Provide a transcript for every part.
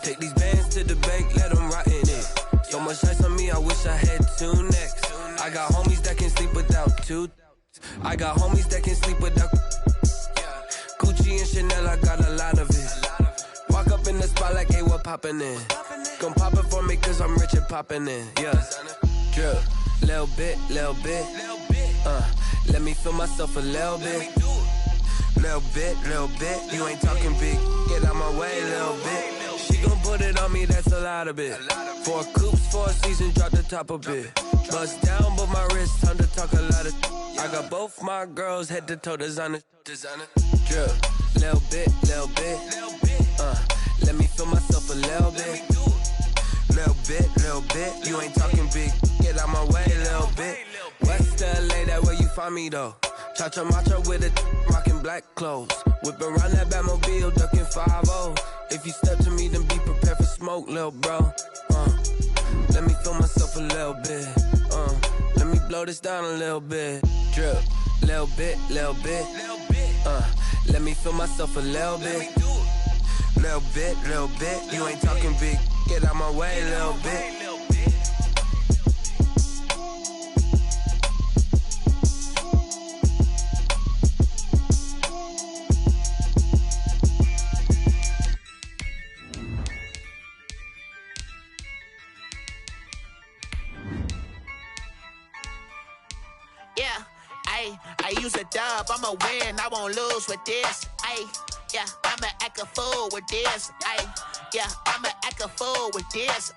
Take these bands to the bank, let them rot in it. So much ice on me, I wish I had two necks. I got homies that can sleep without two. I got homies that can sleep without Gucci and Chanel, I got a lot of it. Walk up in the spot like, hey, what poppin' in? Gon' pop it for me cause I'm rich and poppin' in. Yeah, drip, little bit. Let me feel myself a little bit. Little bit, you ain't talking big. Get out my way, little bit. She gon' put it on me, that's a lot of it. 4 coops, 4 seasons, drop the top a bit. Bust down, but my wrist, time to talk a lot of. I got both my girls, head to toe designer. Drip, little bit. Let me feel myself a little bit. Little bit, you ain't talking big. Get out my way, little bit. West LA, that where you find me though. Cha-cha matcha with it, rockin' black clothes. Whip around that Batmobile, ducking 5-0. If you step to me, then be prepared for smoke, lil' bro. Let me feel myself a little bit. Let me blow this down a little bit. Drip, little bit. Let me feel myself a little bit. Little bit. You ain't talking big. Get out my way, little bit. I use a dub, I'ma win, I won't lose with this. Yeah, I'ma act a fool with this. Yeah, I'ma act a fool with this.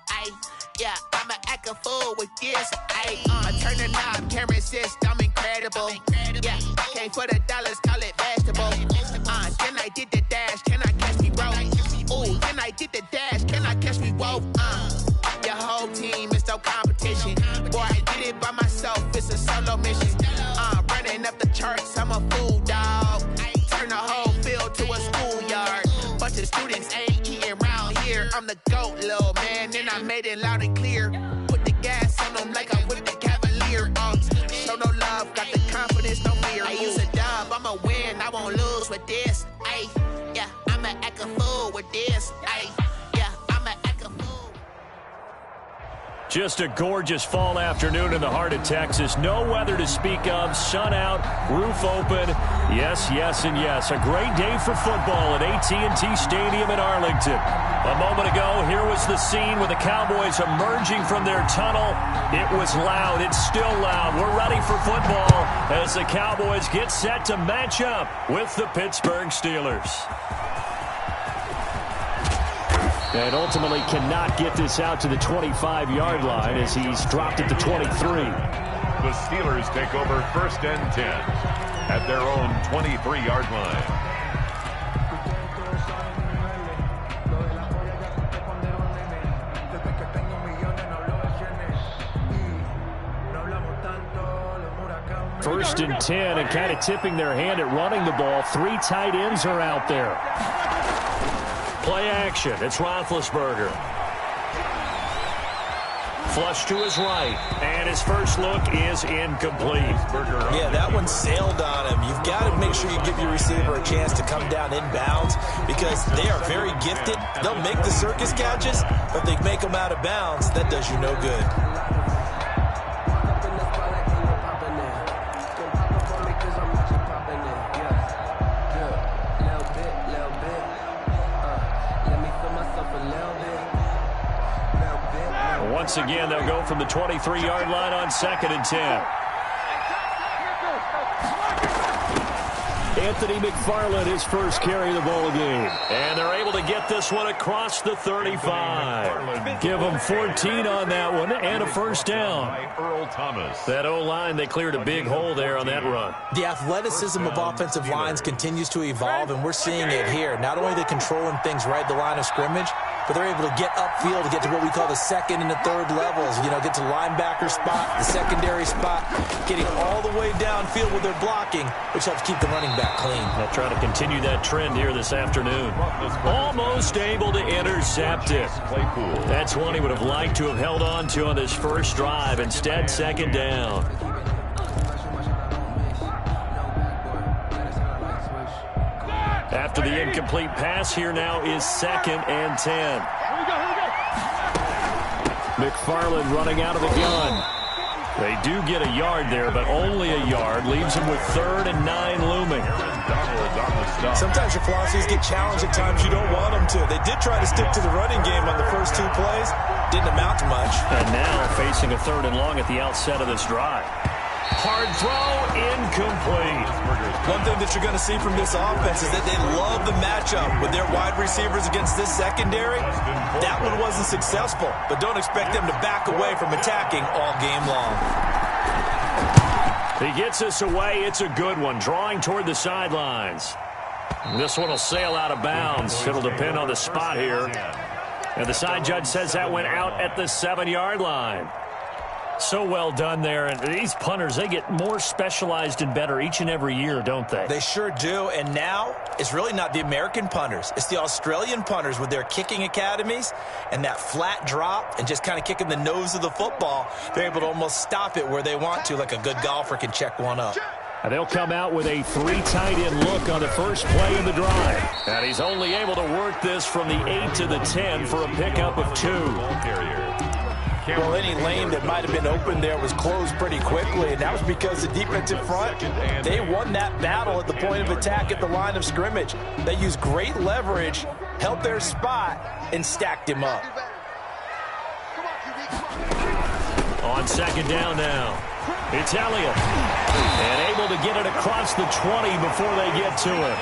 Yeah, I'ma act a fool with this. I turn the knob, camera assist, I'm incredible. Yeah, came for the dollars, call it vegetable. Then I did the dash, can I catch me, bro? Ooh, then I did the dash, can I catch me, whoa? Your whole team is no competition. Boy, I did it by myself, it's a solo mission. Running up the charts, I'm a fool, dog. Turn the whole field to a schoolyard. Bunch of students ain't eating round here. I'm the GOAT, little man, and I made it loud and clear. Put the gas on them like I'm with the Cavalier. Show no love, got the confidence, no fear. I use a dub, I'ma win, I won't lose with this. Yeah, I'ma act a fool with this. Yeah, I'ma act a fool. Just a gorgeous fall afternoon in the heart of Texas. No weather to speak of. Sun out, roof open. Yes, and yes. A great day for football at AT&T Stadium in Arlington. A moment ago, here was the scene with the Cowboys emerging from their tunnel. It was loud. It's still loud. We're ready for football as the Cowboys get set to match up with the Pittsburgh Steelers. And ultimately cannot get this out to the 25-yard line as he's dropped at the 23. The Steelers take over 1st and 10 at their own 23-yard line. First and 10, and kind of tipping their hand at running the ball. 3 tight ends are out there. Play action. It's Roethlisberger. Flush to his right, and his first look is incomplete. Yeah, that one sailed on him. You've got to make sure you give your receiver a chance to come down inbounds because they are very gifted. They'll make the circus catches, but if they make them out of bounds, that does you no good. Once again, they'll go from the 23-yard line on 2nd and 10. Anthony McFarland, his first carry of the ball game. And they're able to get this one across the 35. Give them 14 on that one and a first down. That O-line, they cleared a big hole there on that run. The athleticism of offensive lines continues to evolve, and we're seeing it here. Not only are they controlling things right at the line of scrimmage, but they're able to get upfield to get to what we call the 2nd and the 3rd levels. You know, get to linebacker spot, the secondary spot, getting all the way downfield with their blocking, which helps keep the running back clean. They'll try to continue that trend here this afternoon. Almost able to intercept it. That's one he would have liked to have held on to on this first drive. Instead, 2nd down. After the incomplete pass, here now is 2nd and 10. McFarland running out of the gun. They do get a yard there, but only a yard. Leaves them with 3rd and 9 looming. Sometimes your philosophies get challenged at times you don't want them to. They did try to stick to the running game on the first 2 plays. Didn't amount to much. And now facing a 3rd and long at the outset of this drive. Hard throw, incomplete. One thing that you're going to see from this offense is that they love the matchup with their wide receivers against this secondary. That one wasn't successful, but don't expect them to back away from attacking all game long. He gets us away. It's a good one, drawing toward the sidelines. This one will sail out of bounds. It'll depend on the spot here. And the side judge says that went out at the 7-yard line. So well done there. And these punters, they get more specialized and better each and every year, don't they? They sure do. And now it's really not the American punters. It's the Australian punters with their kicking academies and that flat drop and just kind of kicking the nose of the football. They're able to almost stop it where they want to, like a good golfer can check one up. And they'll come out with a 3 tight end look on the first play of the drive. And he's only able to work this from the 8 to the 10 for a pickup of 2. Well, any lane that might have been open there was closed pretty quickly, and that was because the defensive front, they won that battle at the point of attack at the line of scrimmage. They used great leverage, held their spot, and stacked him up. On 2nd down now, it's Elliott. And able to get it across the 20 before they get to it.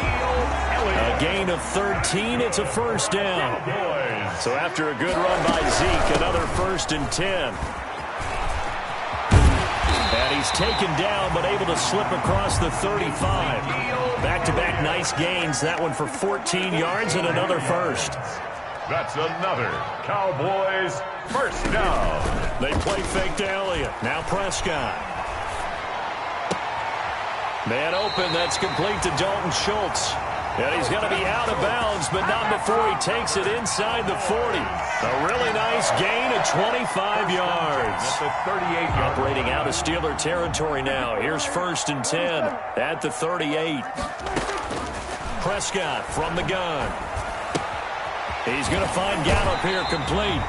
A gain of 13, it's a 1st down. So after a good run by Zeke, another 1st and 10. And he's taken down, but able to slip across the 35. Back-to-back nice gains. That one for 14 yards and another 1st. That's another Cowboys 1st down. They play fake to Elliott. Now Prescott. Man open, that's complete to Dalton Schultz. And he's going to be out of bounds, but not before he takes it inside the 40. A really nice gain of 25 yards. Operating out of Steeler territory now. Here's 1st and 10 at the 38. Prescott from the gun. He's going to find Gallup here complete.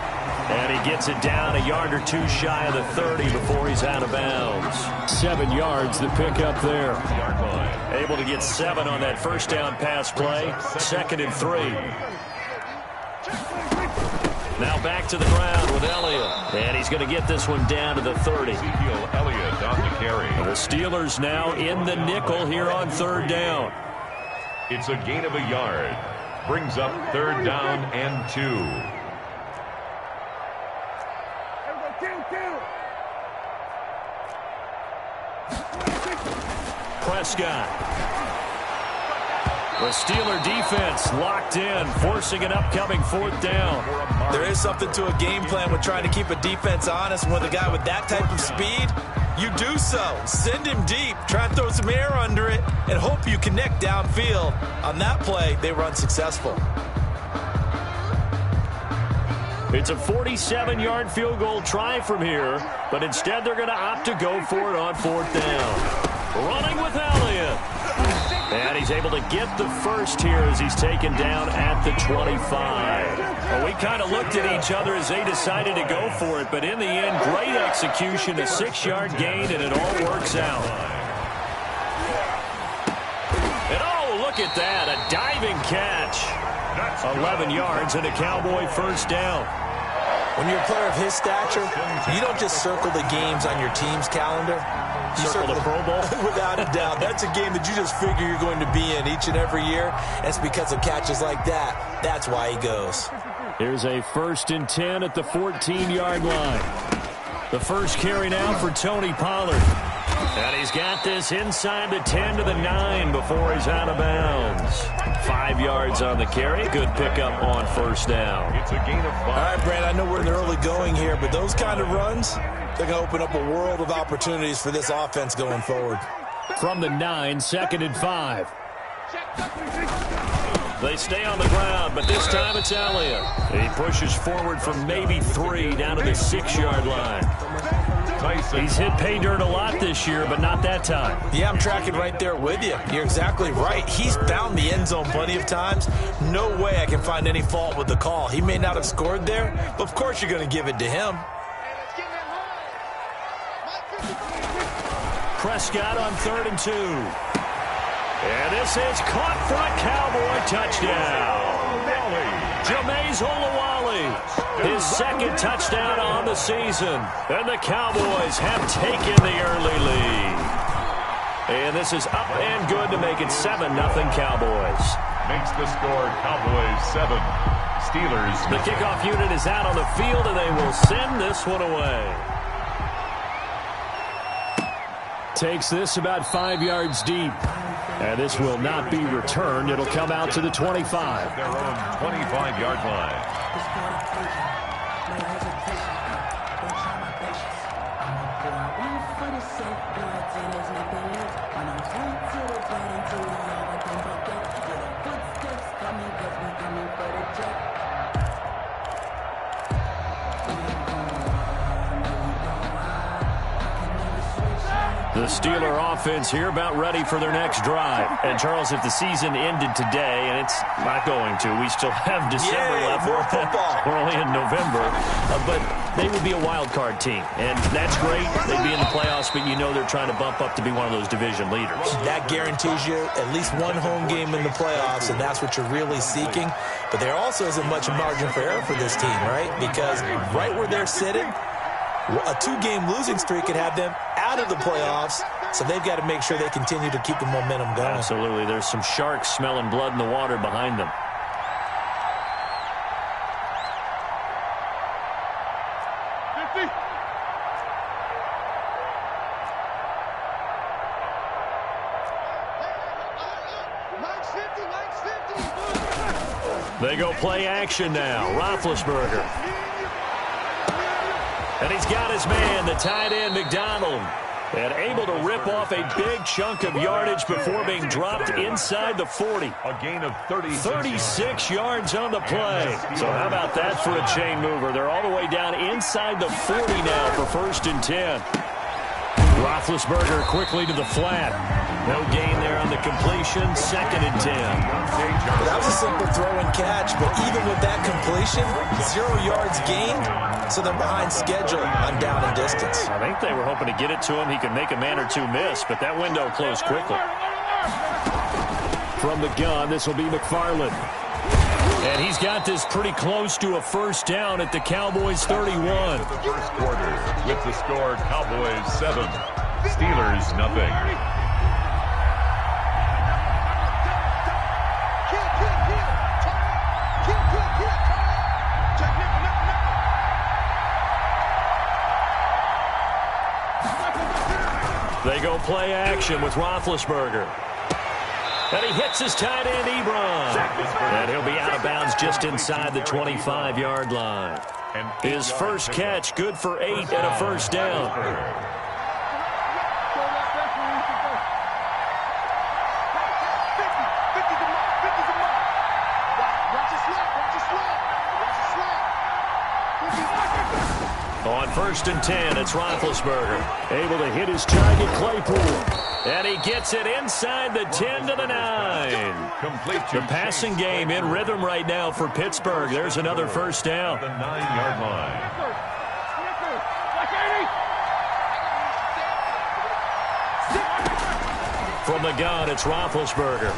And he gets it down a yard or 2 shy of the 30 before he's out of bounds. 7 yards the pickup there. Able to get 7 on that 1st down pass play. 2nd and 3. Now back to the ground with Elliott. And he's going to get this one down to the 30. Elliott on the carry. The Steelers now in the nickel here on 3rd down. It's a gain of a yard. Brings up 3rd down and 2. Prescott. The Steeler defense locked in, forcing an upcoming 4th down. There is something to a game plan with trying to keep a defense honest. With a guy with that type of speed, you do so. Send him deep, try and throw some air under it, and hope you connect downfield. On that play, they were unsuccessful. It's a 47-yard field goal try from here, but instead they're going to opt to go for it on 4th down. Running with Elliott. And he's able to get the 1st here as he's taken down at the 25. Well, we kind of looked at each other as they decided to go for it, but in the end, great execution, a 6-yard gain, and it all works out. And oh, look at that, a diving catch. 11 yards and a Cowboy 1st down. When you're a player of his stature, you don't just circle the games on your team's calendar. You circle the Pro Bowl? Without a doubt. That's a game that you just figure you're going to be in each and every year. And it's because of catches like that. That's why he goes. Here's a 1st and 10 at the 14-yard line. The first carry now for Tony Pollard. And he's got this inside the 10 to the 9 before he's out of bounds. 5 yards on the carry. Good pickup on 1st down. It's a gain of 5. All right, Brand, I know we're in the early going here, but those kind of runs, they're going to open up a world of opportunities for this offense going forward. From the 9, 2nd and 5. They stay on the ground, but this time it's Elliott. He pushes forward from maybe 3 down to the 6-yard line. He's hit pay dirt a lot this year, but not that time. Yeah, I'm tracking right there with you. You're exactly right. He's found the end zone plenty of times. No way I can find any fault with the call. He may not have scored there, but of course you're going to give it to him. Prescott on 3rd and 2. And this is caught for a Cowboy touchdown. Jameis Olawale, his second touchdown on the season. And the Cowboys have taken the early lead. And this is up and good to make it 7-0 Cowboys. Makes the score Cowboys 7. Steelers. The kickoff unit is out on the field, and they will send this one away. Takes this about 5 yards deep. And this will not be returned. It'll come out to the 25. Their own 25-yard line. The Steeler offense here about ready for their next drive. And, Charles, if the season ended today, and it's not going to, we still have December left. More football. We're only in November. But they would be a wild card team. And that's great. They'd be in the playoffs, but you know they're trying to bump up to be one of those division leaders. That guarantees you at least one home game in the playoffs, and that's what you're really seeking. But there also isn't much margin for error for this team, right? Because right where they're sitting, a 2-game losing streak could have them out of the playoffs, so they've got to make sure they continue to keep the momentum going. Absolutely. There's some sharks smelling blood in the water behind them. They go play action now. Roethlisberger. And he's got his man, the tight end, McDonald. And able to rip off a big chunk of yardage before being dropped inside the 40. A gain of 36 yards on the play. So how about that for a chain mover? They're all the way down inside the 40 now for 1st and 10. Roethlisberger quickly to the flat. No gain there on the completion. 2nd and 10. That was a simple throw and catch, but even with that completion, 0 yards gained, so they're behind schedule on down and distance. I think they were hoping to get it to him. He could make a man or two miss, but that window closed quickly. From the gun, this will be McFarland. And he's got this pretty close to a 1st down at the Cowboys 31. The first quarter with the score Cowboys 7. Steelers nothing. They go play action with Roethlisberger. And he hits his tight end, Ebron. And he'll be out of bounds just inside the 25-yard line. His first catch, good for 8 and a 1st down. On 1st and 10, it's Roethlisberger. Able to hit his target, Claypool. And he gets it inside the 10 to the 9. The passing game in rhythm right now for Pittsburgh. There's another 1st down. The 9-yard line. From the gun, it's Roethlisberger.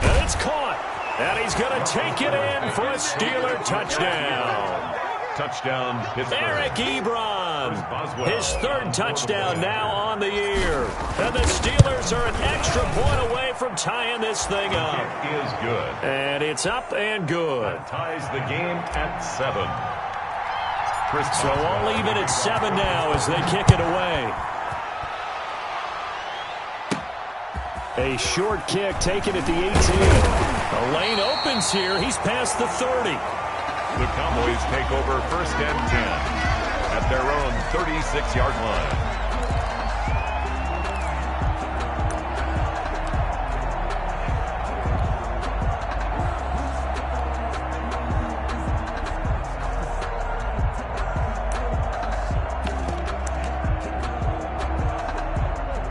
And it's caught. And he's going to take it in for a Steeler touchdown. Touchdown, Pittsburgh. Eric Ebron, his 3rd touchdown now on the year. And the Steelers are an extra point away from tying this thing up. It is good. And it's up and good. That ties the game at 7. So all even at 7 now as they kick it away. A short kick taken at the 18. The lane opens here. He's past the 30. The Cowboys take over 1st and 10 at their own 36-yard line.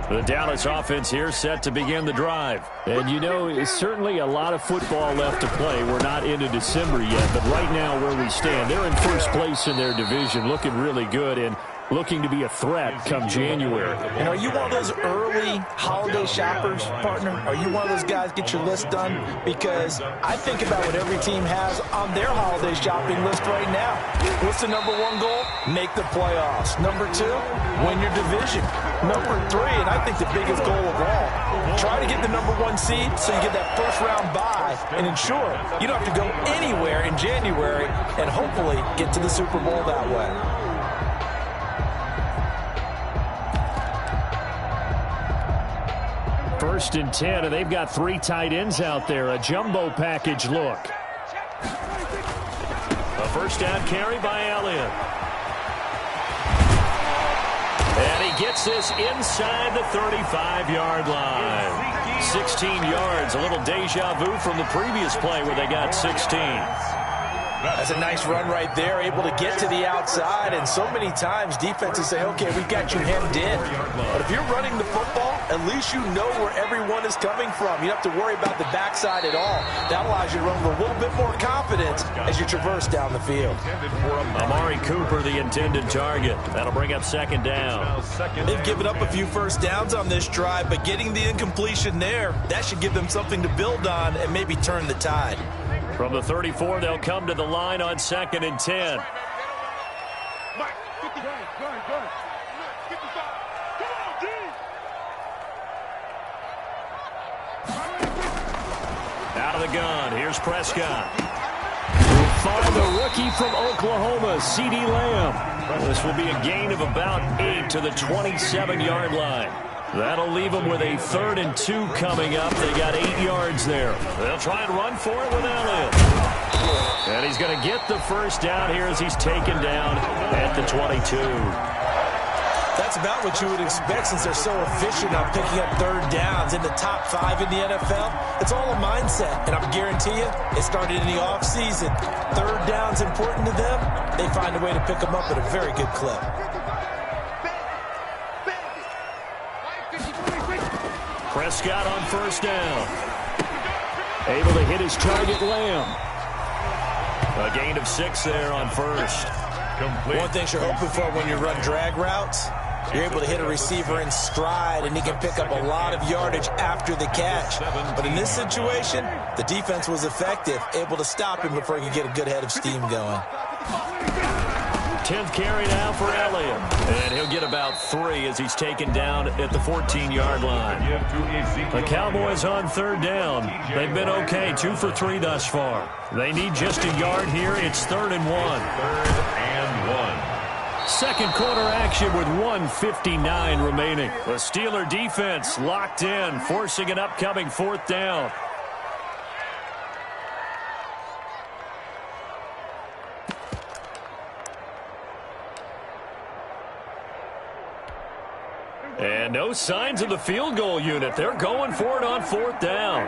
The Dallas offense here set to begin the drive. And, you know, it's certainly a lot of football left to play. We're not into December yet, but right now where we stand, they're in 1st place in their division, looking really good. And looking to be a threat come January. And are you one of those early holiday shoppers, partner? Are you one of those guys get your list done? Because I think about what every team has on their holiday shopping list right now. What's the number one goal? Make the playoffs. Number 2, win your division. Number 3, and I think the biggest goal of all, try to get the number 1 seed so you get that first round bye and ensure you don't have to go anywhere in January and hopefully get to the Super Bowl that way. First and 10, and they've got 3 tight ends out there. A jumbo package look. A first down carry by Elliott. And he gets this inside the 35-yard line. 16 yards, a little deja vu from the previous play where they got 16. That's a nice run right there, able to get to the outside. And so many times defenses say, okay, we've got you hemmed in. But if you're running the football, at least you know where everyone is coming from. You don't have to worry about the backside at all. That allows you to run with a little bit more confidence as you traverse down the field. Amari Cooper, the intended target. That'll bring up second down. They've given up a few first downs on this drive, but getting the incompletion there, that should give them something to build on and maybe turn the tide. From the 34, they'll come to the line on second and 10. Out of the gun, here's Prescott. We'll find the rookie from Oklahoma, CeeDee Lamb. This will be a gain of about 8 to the 27-yard line. That'll leave them with a 3rd and 2 coming up. They got 8 yards there. They'll try and run for it with Elliott. And he's going to get the first down here as he's taken down at the 22. That's about what you would expect since they're so efficient on picking up 3rd downs in the top 5 in the NFL. It's all a mindset, and I guarantee you it started in the offseason. 3rd down's important to them. They find a way to pick them up at a very good clip. Prescott on first down. Able to hit his target, Lamb. A gain of 6 there on first. Complete. One thing you're hoping for when you run drag routes, you're able to hit a receiver in stride, and he can pick up a lot of yardage after the catch. But in this situation, the defense was effective, able to stop him before he could get a good head of steam going. 10th carry now for Elliott. And he'll get about 3 as he's taken down at the 14-yard line. The Cowboys on 3rd down. They've been okay, 2 for 3 thus far. They need just a yard here. It's 3rd and 1. 3rd and 1. Second quarter action with 1:59 remaining. The Steeler defense locked in, forcing an upcoming 4th down. And no signs of the field goal unit. They're going for it on 4th down.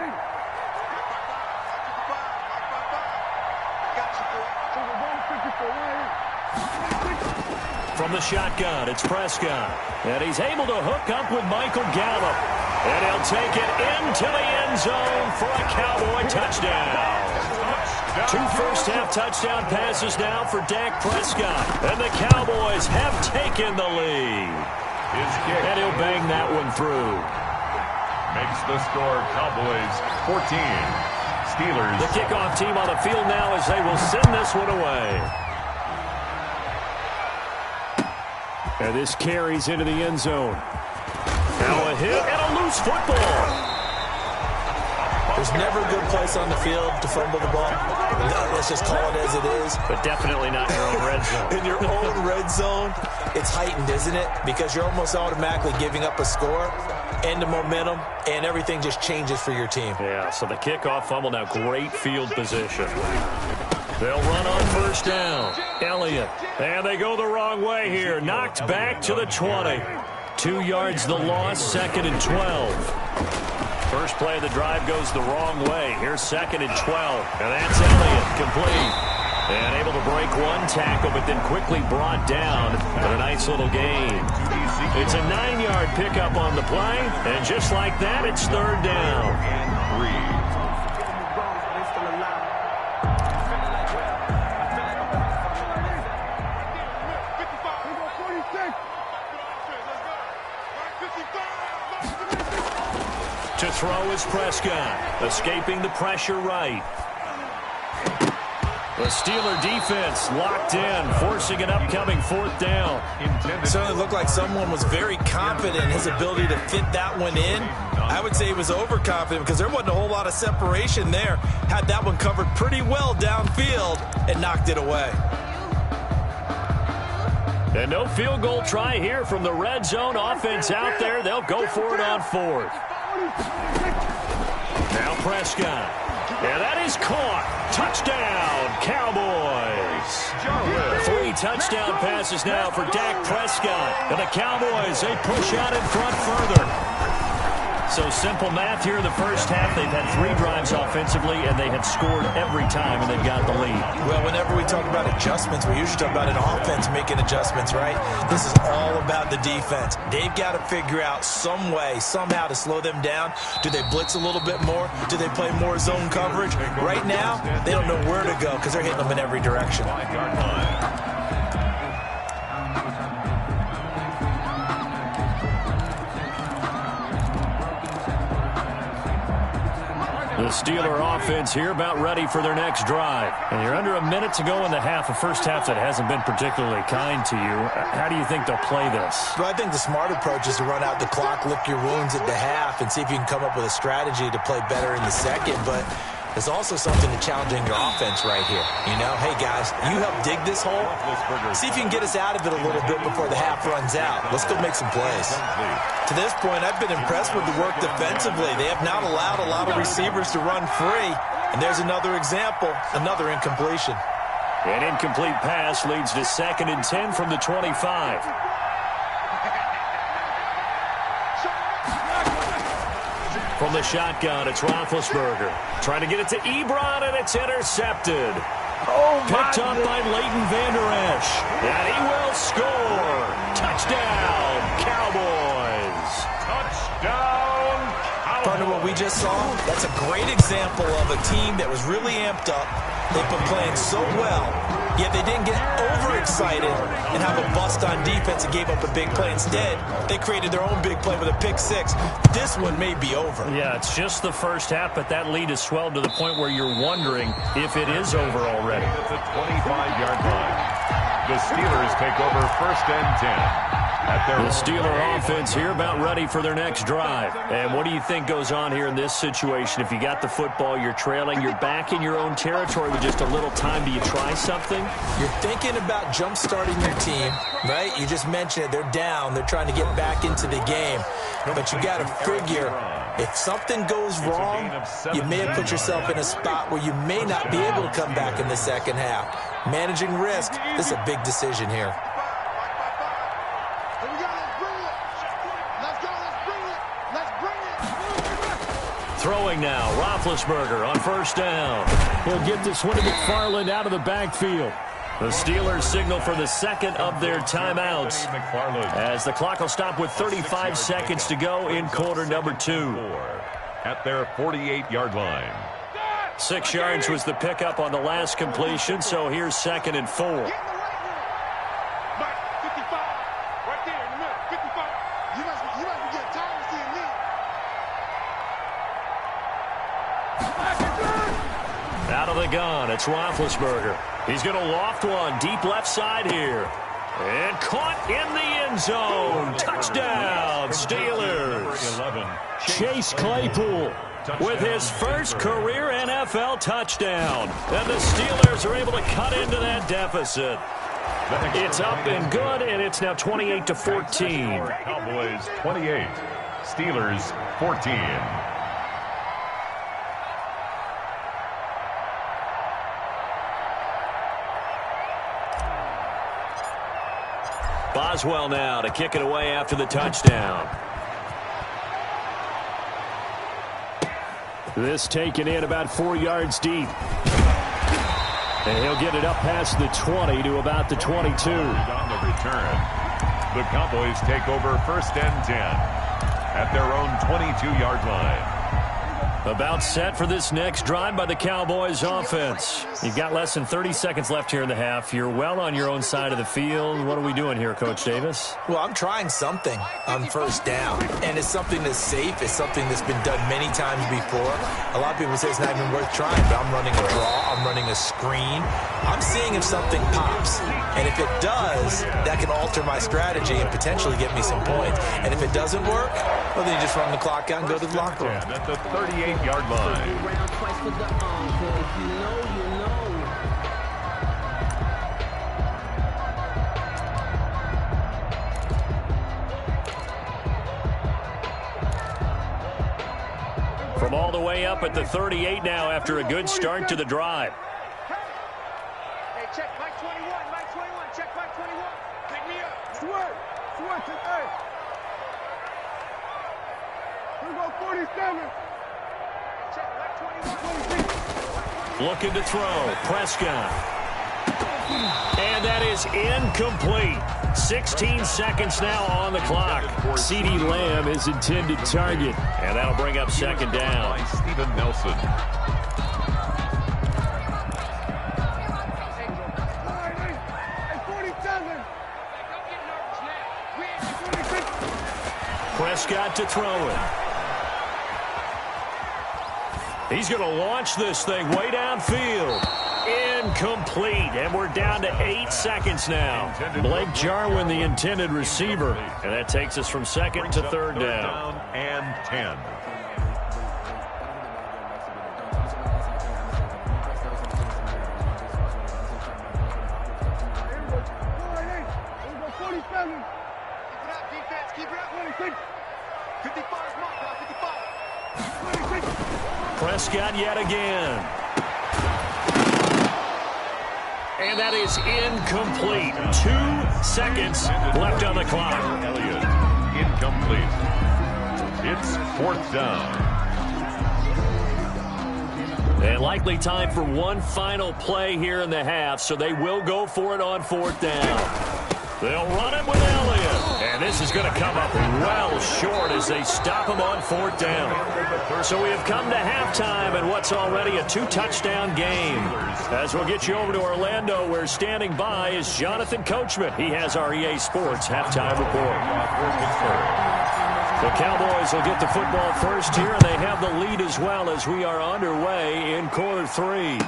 From the shotgun, it's Prescott. And he's able to hook up with Michael Gallup. And he'll take it into the end zone for a Cowboy touchdown. 2 first-half touchdown passes now for Dak Prescott. And the Cowboys have taken the lead. His kick. And he'll bang that one through. Makes the score Cowboys 14. Steelers. The kickoff team on the field now as they will send this one away. And this carries into the end zone. Now a hit and a loose football. There's never a good place on the field to fumble the ball. Let's just call it as it is. But definitely not in your own red zone. In your own red zone, it's heightened, isn't it? Because you're almost automatically giving up a score and the momentum, and everything just changes for your team. Yeah, so the kickoff fumble, now great field position. They'll run on first down. Elliott. And they go the wrong way here. Knocked back to the 20. 2 yards the loss, 2nd and 12. First play of the drive goes the wrong way. Here's 2nd and 12. And that's Elliott, complete. And able to break one tackle, but then quickly brought down for a nice little gain. It's a 9-yard pickup on the play. And just like that, it's 3rd down. 3. To throw is Prescott, escaping the pressure right. The Steeler defense locked in, forcing an upcoming fourth down. It certainly looked like someone was very confident in his ability to fit that one in. I would say he was overconfident because there wasn't a whole lot of separation there. Had that one covered pretty well downfield and knocked it away. And no field goal try here from the red zone offense out there. They'll go for it on fourth. Now Prescott. Yeah, that is caught. Touchdown, Cowboys. 3 touchdown passes now for Dak Prescott. And the Cowboys, they push out in front further. So simple math here in the first half. They've had 3 drives offensively, and they have scored every time, and they've got the lead. Well, whenever we talk about adjustments, we usually talk about an offense making adjustments, right? This is all about the defense. They've got to figure out some way, somehow to slow them down. Do they blitz a little bit more? Do they play more zone coverage? Right now, they don't know where to go because they're hitting them in every direction. The Steeler offense here about ready for their next drive. And you're under a minute to go in the half, a first half that hasn't been particularly kind to you. How do you think they'll play this? Well, I think the smart approach is to run out the clock, lick your wounds at the half, and see if you can come up with a strategy to play better in the second. But there's also something to challenging your offense right here. You know, hey, guys, you help dig this hole. See if you can get us out of it a little bit before the half runs out. Let's go make some plays. To this point, I've been impressed with the work defensively. They have not allowed a lot of receivers to run free. And there's another example, another incompletion. An incomplete pass leads to 2nd and 10 from the 25. From the shotgun, it's Roethlisberger. Trying to get it to Ebron, and it's intercepted. Picked up by Leighton Vander Esch. And he will score. Touchdown, Cowboys. Touchdown, Cowboys. Partner, what we just saw, that's a great example of a team that was really amped up. They've been playing so well, yet they didn't get overexcited and have a bust on defense and gave up a big play. Instead, they created their own big play with a pick 6. This one may be over. Yeah, it's just the first half, but that lead has swelled to the point where you're wondering if it is over already. At the 25-yard line, the Steelers take over 1st and 10. The Steeler offense here about ready for their next drive. And what do you think goes on here in this situation? If you got the football, you're trailing, you're back in your own territory with just a little time. Do you try something? You're thinking about jump-starting your team, right? You just mentioned it. They're down. They're trying to get back into the game. But you got to figure, if something goes wrong, you may have put yourself in a spot where you may not be able to come back in the second half. Managing risk, this is a big decision here. Throwing now, Roethlisberger on 1st down. He'll get this one to McFarland out of the backfield. The Steelers signal for the 2nd of their timeouts as the clock will stop with 35 seconds to go in quarter number 2. At their 48-yard line. 6 yards was the pickup on the last completion, so here's 2nd and 4. Out of the gun, it's Roethlisberger. He's going to loft one deep left side here. And caught in the end zone. Touchdown, Steelers. Chase Claypool with his first career NFL touchdown. And the Steelers are able to cut into that deficit. It's up and good, and it's now 28-14. Cowboys 28, Steelers 14. Boswell now to kick it away after the touchdown. This taken in about 4 yards deep. And he'll get it up past the 20 to about the 22. On the return, the Cowboys take over 1st and 10 at their own 22-yard line. About set for this next drive by the Cowboys offense. You've got less than 30 seconds left here in the half. You're well on your own side of the field. What are we doing here, Coach Davis? Well, I'm trying something on first down, and it's something that's safe. It's something that's been done many times before. A lot of people say it's not even worth trying, but I'm running a draw. I'm running a screen. I'm seeing if something pops, and if it does, that can alter my strategy and potentially get me some points. And if it doesn't work, well, then you just run the clock out and go to the locker room. At the 38-yard line. From all the way up at the 38 now after a good start to the drive. Hey, check Mike 21, Mike 21, check Mike 21. Pick me up. Swerve to third. Here we go, 47. Check Mike 21. Looking to throw. Prescott. And that is incomplete. 16 seconds now on the clock. CeeDee Lamb is intended target. And that'll bring up second down. By Steven Nelson. Prescott to throw it. He's going to launch this thing way downfield. Incomplete, and we're down to 8 seconds now. Blake Jarwin, the intended receiver, and that takes us from second to third down. And 10. Prescott yet again. And that is incomplete. 2 seconds left on the clock. Elliott, incomplete. It's fourth down. And likely time for one final play here in the half, so they will go for it on fourth down. They'll run it with Elliott. And this is going to come up well short as they stop him on fourth down. So we have come to halftime in what's already a 2-touchdown game. As we'll get you over to Orlando, where standing by is Jonathan Coachman. He has our EA Sports halftime report. The Cowboys will get the football first here, and they have the lead as well as we are underway in quarter 3.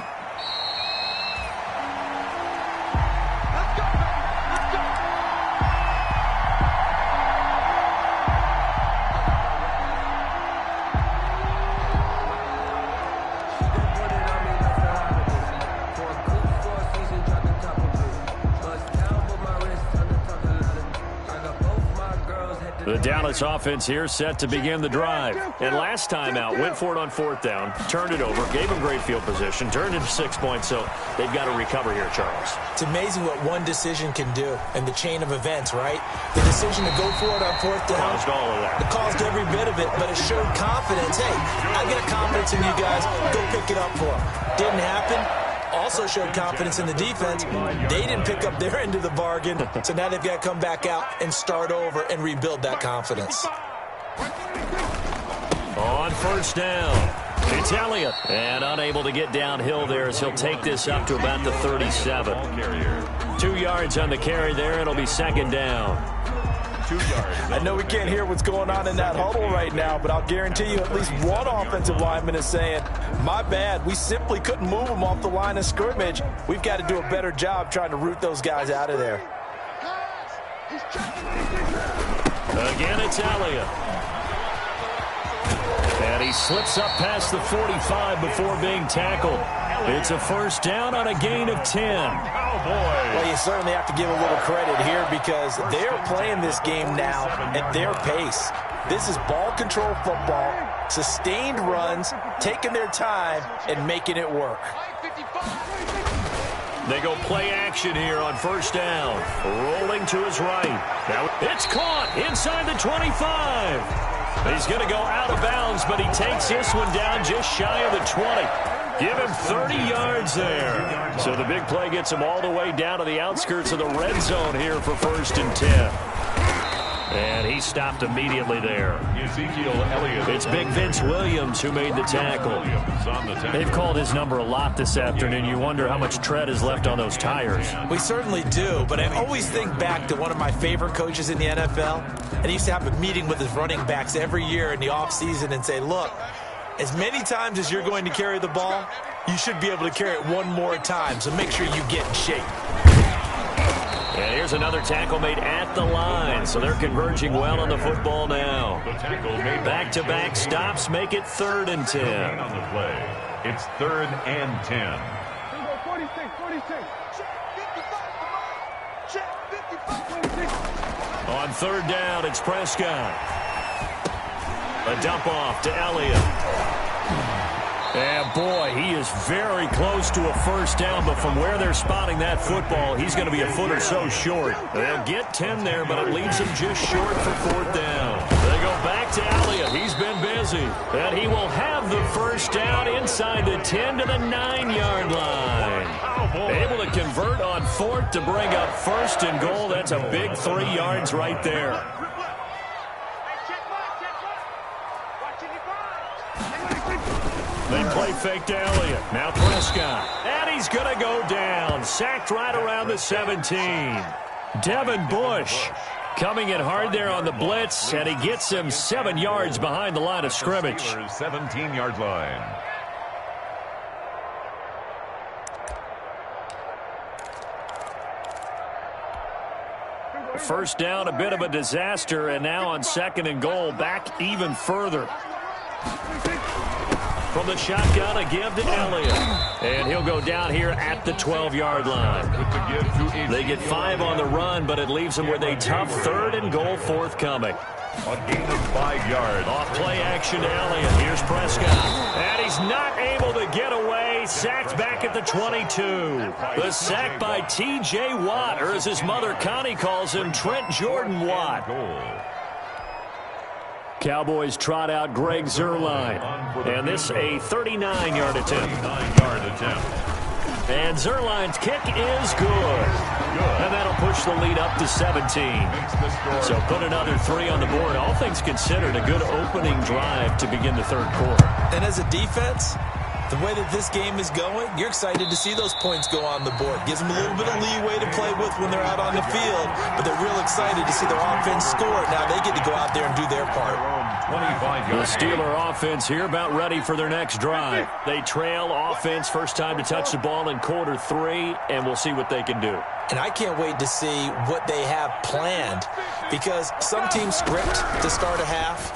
The Dallas offense here set to begin the drive. And last time out, went for it on fourth down, turned it over, gave them great field position, turned into 6 points, so they've got to recover here, Charles. It's amazing what one decision can do in the chain of events, right? The decision to go for it on fourth down. Caused all of that. It caused every bit of it, but it showed confidence. Hey, I got confidence in you guys. Go pick it up for them. Didn't happen. Also showed confidence in the defense. They didn't pick up their end of the bargain, so now they've got to come back out and start over and rebuild that confidence. On first down, it's Elliott. And unable to get downhill there as he'll take this up to about the 37. 2 yards on the carry there. It'll be second down. 2 yards. I know we can't hear what's going on in that huddle right now, but I'll guarantee you at least one offensive lineman is saying, my bad, we simply couldn't move them off the line of scrimmage. We've got to do a better job trying to root those guys out of there. Again, it's Elliott. And he slips up past the 45 before being tackled. It's a first down on a gain of 10. Well, you certainly have to give a little credit here because they're playing this game now at their pace. This is ball control football, sustained runs, taking their time, and making it work. They go play action here on first down. Rolling to his right. Now it's caught inside the 25. He's going to go out of bounds, but he takes this one down just shy of the 20. Give him 30 yards there. So the big play gets him all the way down to the outskirts of the red zone here for first and 10. And he stopped immediately there. Ezekiel Elliott. It's Big Vince Williams who made the tackle. They've called his number a lot this afternoon. You wonder how much tread is left on those tires. We certainly do, but I always think back to one of my favorite coaches in the NFL, and he used to have a meeting with his running backs every year in the offseason and say, look, as many times as you're going to carry the ball, you should be able to carry it one more time, so make sure you get in shape. And here's another tackle made at the line, so they're converging well on the football now. Back-to-back stops make it 3rd and 10. On the play, it's 3rd and 10. 46. On 3rd down, it's Prescott. A dump off to Elliott. And boy, he is very close to a 1st down, but from where they're spotting that football, he's going to be a foot or so short. They'll get 10 there, but it leaves him just short for 4th down. They go back to Elliott. He's been busy. And he will have the 1st down inside the 10 to the 9-yard line. Able to convert on 4th to bring up 1st and goal. That's a big 3 yards right there. They play fake to Elliott. Now Prescott. And he's going to go down. Sacked right around the 17. Devin Bush coming in hard there on the blitz, and he gets him 7 yards behind the line of scrimmage. 17-yard line. First down, a bit of a disaster, and now on 2nd and goal, back even further. From the shotgun, a give to Elliott. And he'll go down here at the 12-yard line. They get 5 on the run, but it leaves them with a tough 3rd and goal forthcoming. A gain of 5 yards. Off play action to Elliott. Here's Prescott. And he's not able to get away. Sacked back at the 22. The sack by T.J. Watt, or as his mother Connie calls him, Trent Jordan Watt. Cowboys trot out Greg Zuerlein. And this a 39-yard attempt. And Zuerlein's kick is good. And that'll push the lead up to 17. So put another 3 on the board. All things considered, a good opening drive to begin the 3rd quarter. And as a defense, the way that this game is going, you're excited to see those points go on the board. Gives them a little bit of leeway to play with when they're out on the field, but they're real excited to see their offense score. Now they get to go out there and do their part. The Steeler offense here about ready for their next drive. They trail offense, first time to touch the ball in quarter 3, and we'll see what they can do. And I can't wait to see what they have planned, because some teams script to start a half.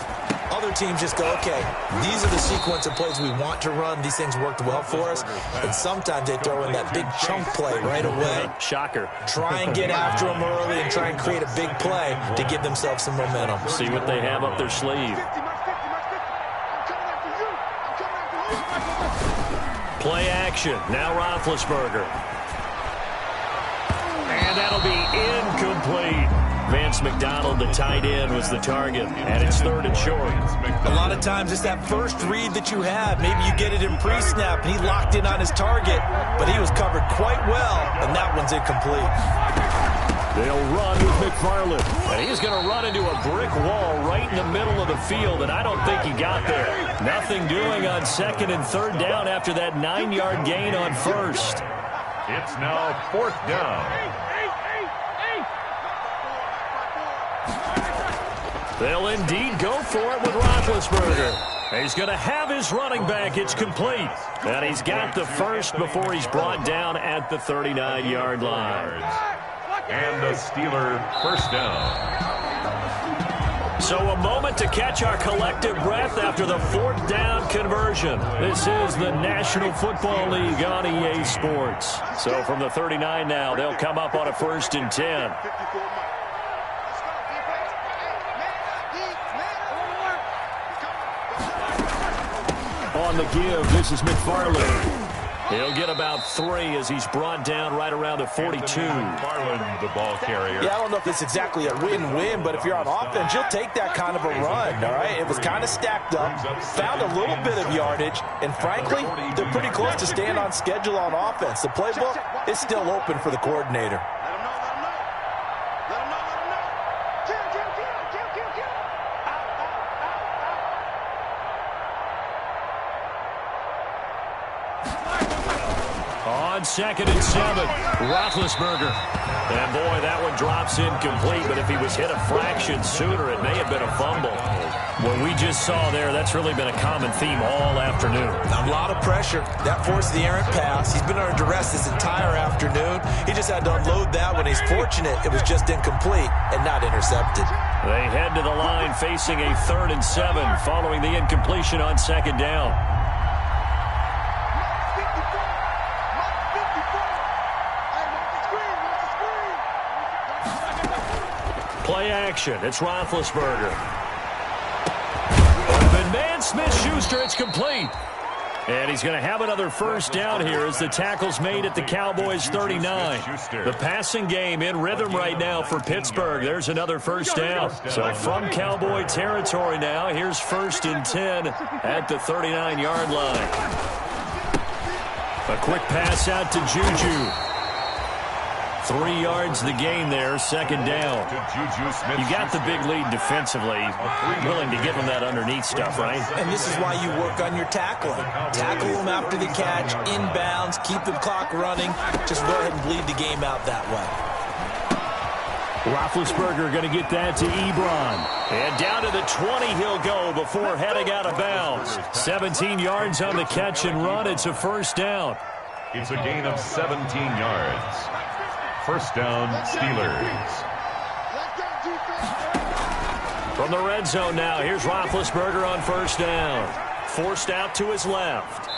Other teams just go, okay, these are the sequence of plays we want to run. These things worked well for us. And sometimes they throw in that big chunk play right away. Shocker. Try and get after them early and try and create a big play to give themselves some momentum. See what they have up their sleeve. Play action. Now Roethlisberger. And that'll be incomplete. Vance McDonald, the tight end, was the target, and it's 3rd and short. A lot of times it's that first read that you have. Maybe you get it in pre-snap, and he locked in on his target, but he was covered quite well, and that one's incomplete. They'll run with McFarland, and he's going to run into a brick wall right in the middle of the field, and I don't think he got there. Nothing doing on 2nd and 3rd down after that 9-yard gain on 1st. It's now 4th down. They'll indeed go for it with Roethlisberger. He's going to have his running back. It's complete. And he's got the 1st before he's brought down at the 39-yard line. And the Steeler 1st down. So a moment to catch our collective breath after the 4th down conversion. This is the National Football League on EA Sports. So from the 39 now, they'll come up on a 1st and 10. On the give, this is McFarland. He'll get about 3 as he's brought down right around the 42. McFarland, the ball carrier. Yeah, I don't know if it's exactly a win-win, but if you're on offense, you'll take that kind of a run, all right? It was kind of stacked up, found a little bit of yardage, and frankly, they're pretty close to staying on schedule on offense. The playbook is still open for the coordinator. On 2nd and 7, Roethlisberger. And boy, that one drops incomplete, but if he was hit a fraction sooner, it may have been a fumble. What we just saw there, that's really been a common theme all afternoon. A lot of pressure. That forced the errant pass. He's been under duress this entire afternoon. He just had to unload that one. He's fortunate it was just incomplete and not intercepted. They head to the line facing a 3rd and 7 following the incompletion on 2nd down. Play action. It's Roethlisberger. Open man, Smith-Schuster. It's complete. And he's going to have another first down here as the tackle's made at the Cowboys' 39. The passing game in rhythm right now for Pittsburgh. There's another first down. So from Cowboy territory now, here's 1st and 10 at the 39-yard line. A quick pass out to Juju. 3 yards the gain there, 2nd down. You got the big lead defensively. Willing to give them that underneath stuff, right? And this is why you work on your tackling. Tackle them after the catch, inbounds, keep the clock running. Just go ahead and bleed the game out that way. Roethlisberger going to get that to Ebron. And down to the 20 he'll go before heading out of bounds. 17 yards on the catch and run. It's a first down. It's a gain of 17 yards. First down, Steelers. From the red zone now, here's Roethlisberger on first down. Forced out to his left.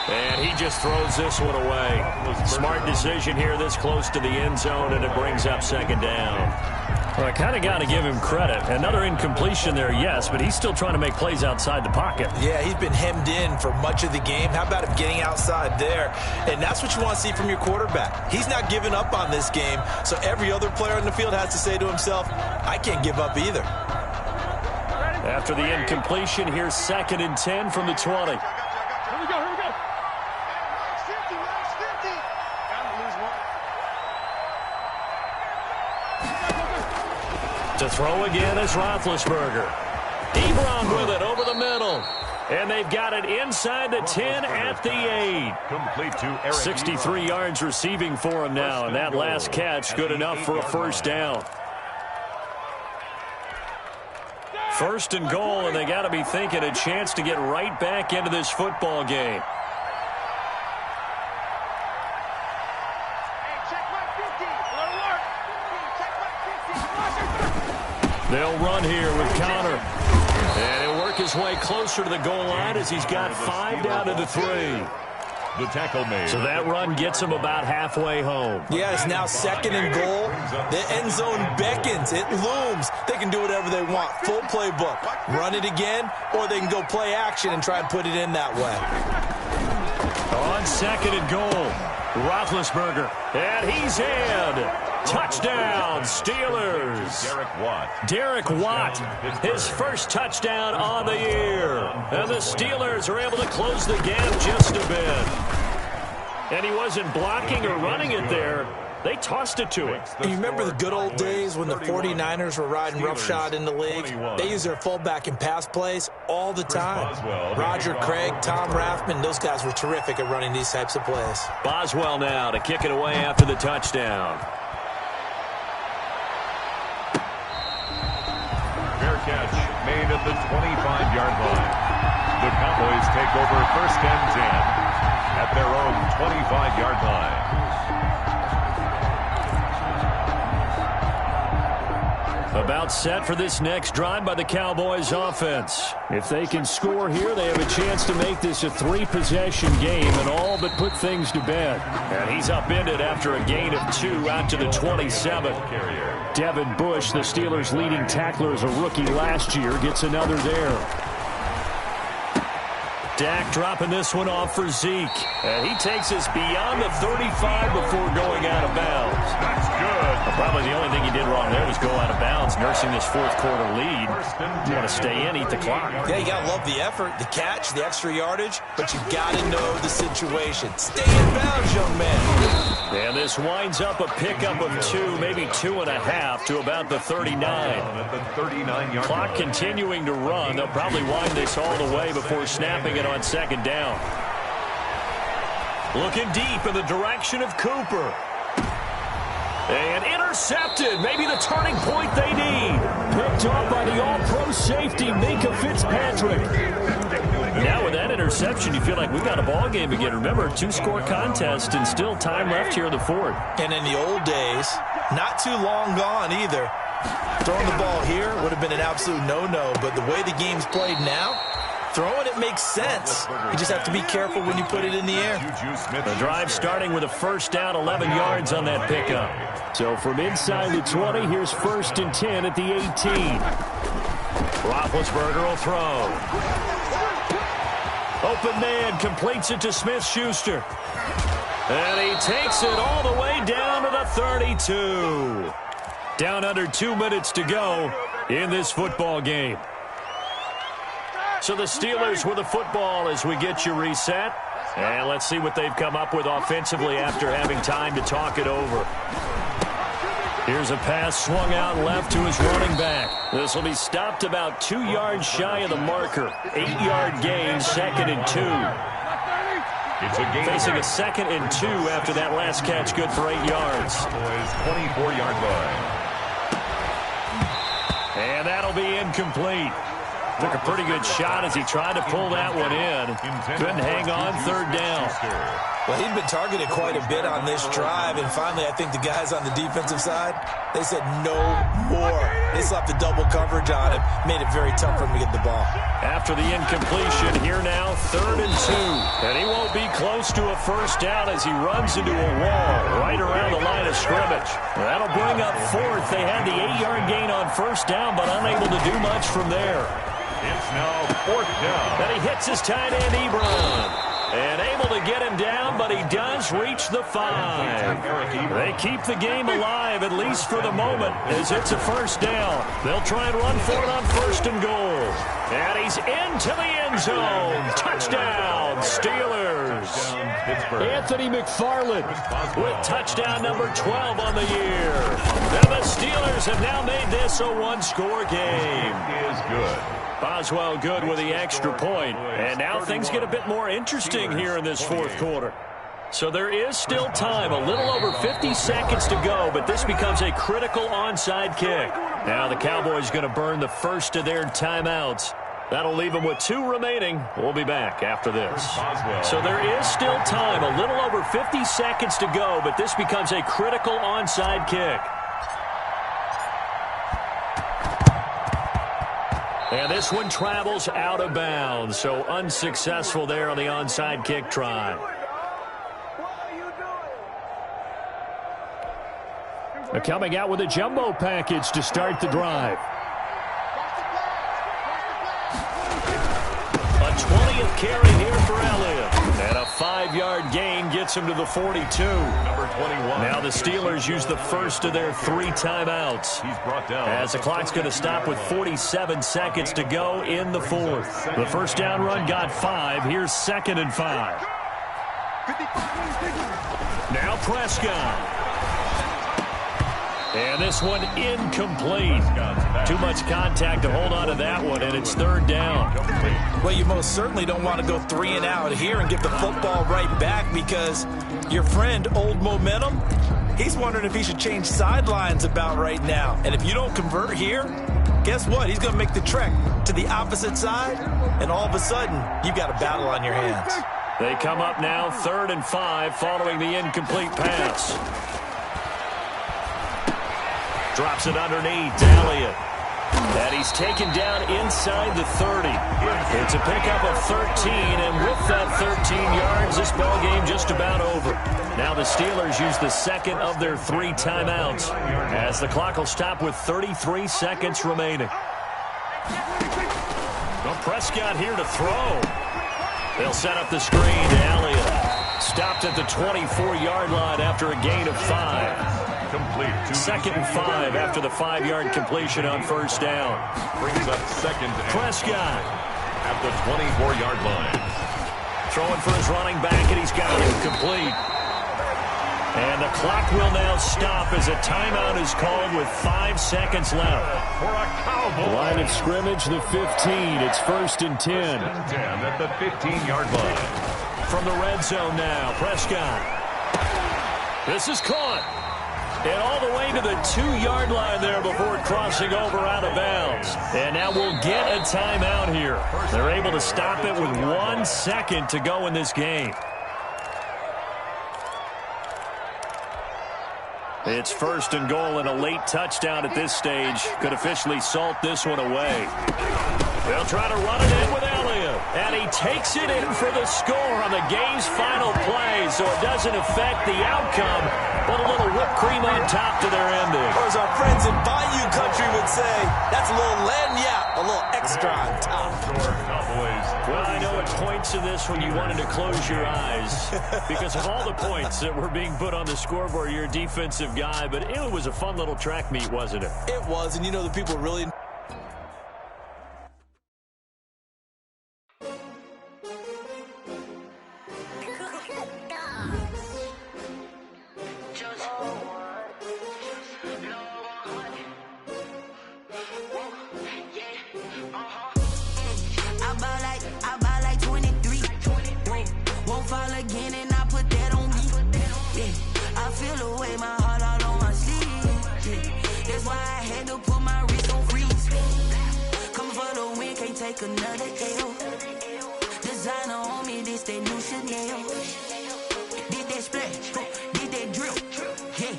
And he just throws this one away. Smart decision here this close to the end zone, and it brings up 2nd down. Well, I kind of got to give him credit. Another incompletion there, yes, but he's still trying to make plays outside the pocket. Yeah, he's been hemmed in for much of the game. How about him getting outside there? And that's what you want to see from your quarterback. He's not giving up on this game, so every other player in the field has to say to himself, I can't give up either. After the incompletion, here's 2nd and 10 from the 20. Here we go, here we go. Last 50, last 50. Gotta lose one. To throw again is Roethlisberger. Ebron with it over the middle. And they've got it inside the 10 at the 8. Complete to Eric 63 yards receiving for him now, and that last catch good enough for a first down. 1st and goal, and they got to be thinking a chance to get right back into this football game. They'll run here with Connor. And he'll work his way closer to the goal line as he's got 5 down to the 3. The tackle made. So that run gets him about halfway home. Yeah, it's now 2nd and goal. The end zone beckons. It looms. They can do whatever they want. Full playbook. Run it again, or they can go play action and try and put it in that way. On 2nd and goal, Roethlisberger. And he's in. Touchdown, Steelers. Derek Watt, his first touchdown on the year. And the Steelers are able to close the gap just a bit. And he wasn't blocking or running it there. They tossed it to him. And you remember the good old days when the 49ers were riding roughshod in the league? They use their fullback in pass plays all the time. Roger Craig, Tom Rathman, those guys were terrific at running these types of plays. Boswell now to kick it away after the touchdown. Fair catch made at the 25-yard line. The Cowboys take over 1st and 10 at their own 25-yard line. About set for this next drive by the Cowboys offense. If they can score here, they have a chance to make this a 3-possession game and all but put things to bed. And he's upended after a gain of 2 out to the 27. Devin Bush, the Steelers' leading tackler as a rookie last year, gets another there. Dak dropping this one off for Zeke. And he takes us beyond the 35 before going out of bounds. That's good. Probably the only thing he did wrong there was go out of bounds, nursing this 4th quarter lead. You want to stay in, eat the clock. Yeah, you got to love the effort, the catch, the extra yardage, but you got to know the situation. Stay in bounds, young man. And this winds up a pickup of 2, maybe 2.5 to about the 39. At the 39-yard Clock line. continuing to run. They'll probably wind this all the way before snapping it on 2nd down. Looking deep in the direction of Cooper. And intercepted. Maybe the turning point they need. Picked off by the all-pro safety, Minka Fitzpatrick. Now with that interception, you feel like we got a ball game again. Remember, 2-score contest and still time left here in the fourth. And in the old days, not too long gone either. Throwing the ball here would have been an absolute no-no, but the way the game's played now, throwing it makes sense. You just have to be careful when you put it in the air. The drive starting with a first down, 11 yards on that pickup. So from inside the 20, here's 1st and 10 at the 18. Roethlisberger will throw. Open man, completes it to Smith-Schuster. And he takes it all the way down to the 32. Down under 2 minutes to go in this football game. So the Steelers with the football as we get you reset. And let's see what they've come up with offensively after having time to talk it over. Here's a pass swung out left to his running back. This will be stopped about 2 yards shy of the marker. 8-yard gain, 2nd and 2. It's a gain. Facing a 2nd and 2 after that last catch, good for 8 yards. 24-yard line. And that'll be incomplete. Took a pretty good shot as he tried to pull that one in. Couldn't hang on, 3rd down. Well, he'd been targeted quite a bit on this drive, and finally I think the guys on the defensive side, they said no more. They slapped the double coverage on him, made it very tough for him to get the ball. After the incompletion, here now, 3rd and 2. And he won't be close to a first down as he runs into a wall right around the line of scrimmage. That'll bring up 4th. They had the 8-yard gain on first down, but unable to do much from there. It's now 4th down. And he hits his tight end, Ebron. And able to get him down, but he does reach the 5. They keep the game alive, at least for the moment, as it's a first down. They'll try and run for it on 1st and goal. And he's into the end zone. Touchdown, Steelers. Anthony McFarland with touchdown number 12 on the year. And the Steelers have now made this a 1-score game. Is good. Boswell good with the extra point. And now things get a bit more interesting here in this 4th quarter. So there is still time, a little over 50 seconds to go, but this becomes a critical onside kick. Now the Cowboys going to burn the first of their timeouts. That'll leave them with 2 remaining. We'll be back after this. So there is still time, a little over 50 seconds to go, but this becomes a critical onside kick. And this one travels out of bounds, so unsuccessful there on the onside kick try. They're coming out with a jumbo package to start the drive. A 20th carry here for Elliott. And a 5-yard gain gets him to the 42. Number 21. Now the Steelers use the first of their 3 timeouts. He's brought down. As the clock's going to stop with 47 seconds to go in the 4th. The first down run got 5. Here's 2nd and 5. Now Prescott. And this one incomplete. Too much contact to hold on to that one, and it's 3rd down. Well, you most certainly don't want to go 3 and out here and give the football right back because your friend, Old Momentum, he's wondering if he should change sidelines about right now. And if you don't convert here, guess what? He's going to make the trek to the opposite side, and all of a sudden, you've got a battle on your hands. They come up now 3rd and 5 following the incomplete pass. Drops it underneath, Elliott. And he's taken down inside the 30. It's a pickup of 13, and with that 13 yards, this ball game just about over. Now the Steelers use the 2nd of their 3 timeouts as the clock will stop with 33 seconds remaining. Well, Prescott here to throw. They'll set up the screen to Elliott. Stopped at the 24-yard line after a gain of 5. Complete. 2nd and 5 after the 5-yard completion on first down. Brings up 2nd and Prescott at the 24-yard line. throwing for his running back, and he's got it complete. And the clock will now stop as a timeout is called with 5 seconds left. For a Cowboy. Line of scrimmage, the 15. It's 1st and 10. 10 at the 15-yard line. from the red zone now. Prescott. This is caught. And all the way to the 2-yard line there before crossing over out of bounds. And now we'll get a timeout here. They're able to stop it with 1 second to go in this game. It's 1st and goal, and a late touchdown at this stage could officially salt this one away. They'll try to run it in with Elliott. And he takes it in for the score on the game's final play, so it doesn't affect the outcome, but a little whipped cream on top to their ending. Or as our friends in Bayou Country would say, that's a little lagniappe, a little extra on top. Well, I know at points in this when you wanted to close your eyes because of all the points that were being put on the scoreboard. You're a defensive guy, but it was a fun little track meet, wasn't it? It was, and you know the people really... Another L. Designer on me, this that new Chanel. Did that splash, did that drill. Yeah,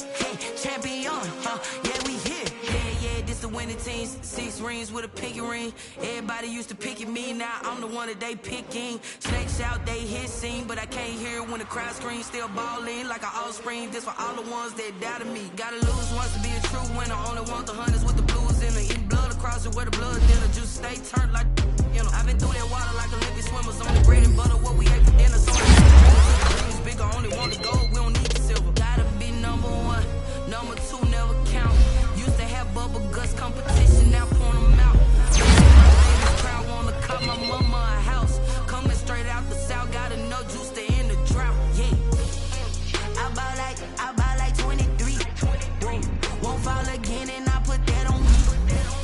champion, yeah, we here. Yeah, this the winning team. 6 rings with a pinky ring. Everybody used to pick at me, now I'm the one that they picking. Snakes out, they hit scene, but I can't hear when the crowd screams. Still balling like an offspring. This for all the ones that doubted me. Gotta lose once to be a true winner. Only want the hunters with the blues in it. Eat blood across it where the blood dinner. Juice stay turned like, you know. I've been through that water like Olympic swimmers. On the bread and butter, what we ate for dinner. So dreams bigger, only want the gold, we don't need the silver. Gotta be number 1, number 2 never count. Used to have bubble guts competition, now point them out. My crowd wanna cut my mama a house. Coming straight out the south, gotta know juice to end the drought. Yeah, I buy like 23. Won't fall again, and I put that on me.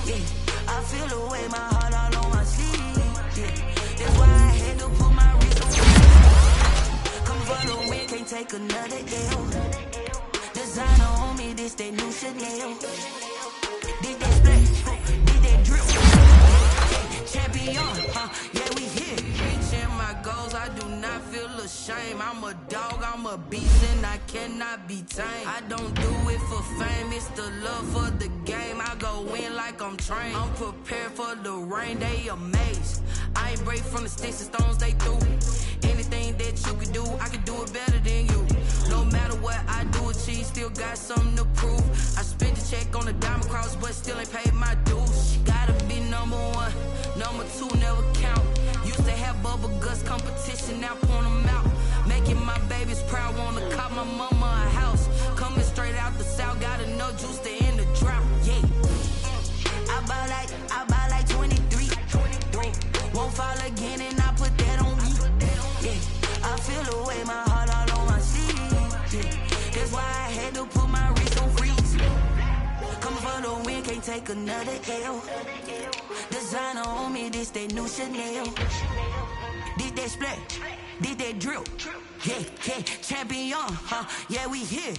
Yeah, I feel the way, my heart all on my sleeve. Yeah, that's why I had to put my wrist on. Come for the win, can't take another L. Designer on me, this that new Chanel. Did that splash, did that drill. Champion, yeah, we here. Reaching my goals, I do not feel ashamed. I'm a dog, I'm a beast, and I cannot be tamed. I don't do it for fame, it's the love for the game. I go in like I'm trained. I'm prepared for the rain, they amazed. I ain't break from the sticks and stones they threw. Anything that you can do, I can do it better than you. No matter what I do, achieve, still got something to prove. I spent the check on the diamond cross, but still ain't paid my dues. Gotta be number 1, number 2 never count. Used to have bubble guts competition, now point them out. Making my babies proud, wanna cop my mama a house. Coming straight out the south, gotta know juice to end the drought. Yeah, I buy like 23. Won't fall again, and I put that on me. Yeah, I feel the way, my heart all on my sleeve. Yeah, that's why I had to put my wrist on freeze. Coming for the win, can't take another L. Designer on me, this that new Chanel. Did that splash, did that drill. Yeah, champion, yeah, we here.